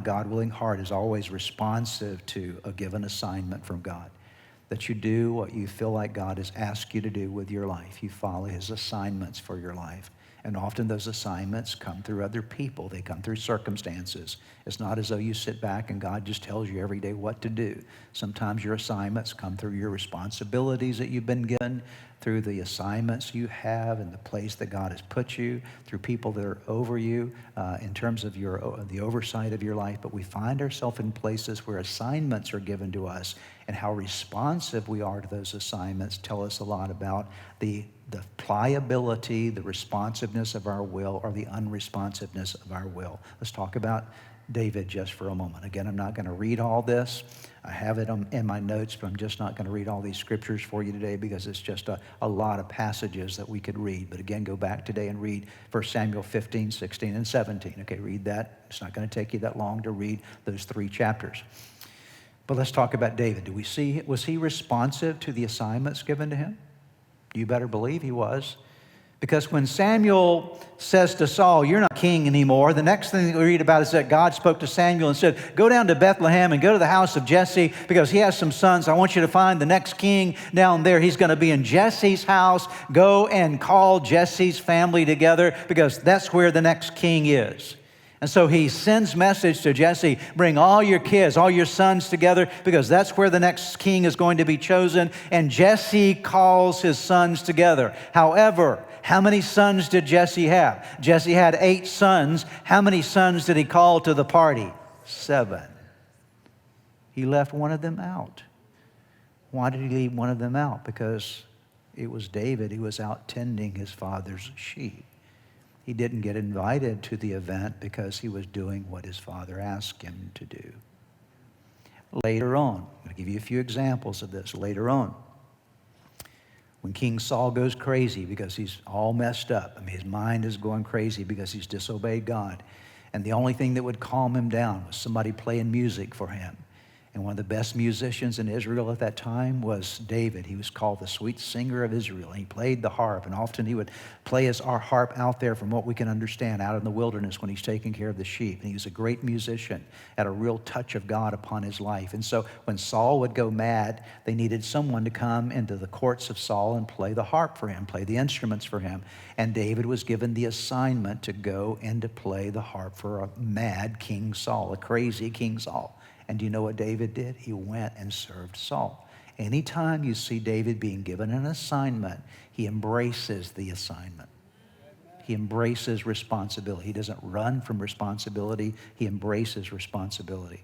God-willing heart is always responsive to a given assignment from God. That you do what you feel like God has asked you to do with your life. You follow his assignments for your life. And often those assignments come through other people. They come through circumstances. It's not as though you sit back and God just tells you every day what to do. Sometimes your assignments come through your responsibilities that you've been given, through the assignments you have and the place that God has put you, through people that are over you in terms of the oversight of your life. But we find ourselves in places where assignments are given to us, and how responsive we are to those assignments tell us a lot about the pliability, the responsiveness of our will, or the unresponsiveness of our will. Let's talk about David just for a moment. Again, I'm not going to read all this. I have it in my notes, but I'm just not going to read all these scriptures for you today because it's just a lot of passages that we could read. But again, go back today and read 1 Samuel 15, 16, and 17. Okay, read that. It's not going to take you that long to read those 3 chapters. But let's talk about David. Was he responsive to the assignments given to him? You better believe he was. Because when Samuel says to Saul, "You're not king anymore," the next thing that we read about is that God spoke to Samuel and said, "Go down to Bethlehem and go to the house of Jesse because he has some sons. I want you to find the next king down there. He's going to be in Jesse's house. Go and call Jesse's family together because that's where the next king is." And so he sends message to Jesse, "Bring all your kids, all your sons together because that's where the next king is going to be chosen." And Jesse calls his sons together. However, how many sons did Jesse have? Jesse had 8 sons. How many sons did he call to the party? 7. He left one of them out. Why did he leave one of them out? Because it was David who was out tending his father's sheep. He didn't get invited to the event because he was doing what his father asked him to do. Later on, I'll give you a few examples of this. Later on, when King Saul goes crazy because he's all messed up, his mind is going crazy because he's disobeyed God, and the only thing that would calm him down was somebody playing music for him. And one of the best musicians in Israel at that time was David. He was called the sweet singer of Israel. He played the harp, and often he would play his harp out there from what we can understand out in the wilderness when he's taking care of the sheep. And he was a great musician, had a real touch of God upon his life. And so when Saul would go mad, they needed someone to come into the courts of Saul and play the harp for him, play the instruments for him. And David was given the assignment to go and to play the harp for a mad King Saul, a crazy King Saul. And do you know what David did? He went and served Saul. Anytime you see David being given an assignment, he embraces the assignment. He embraces responsibility. He doesn't run from responsibility. He embraces responsibility.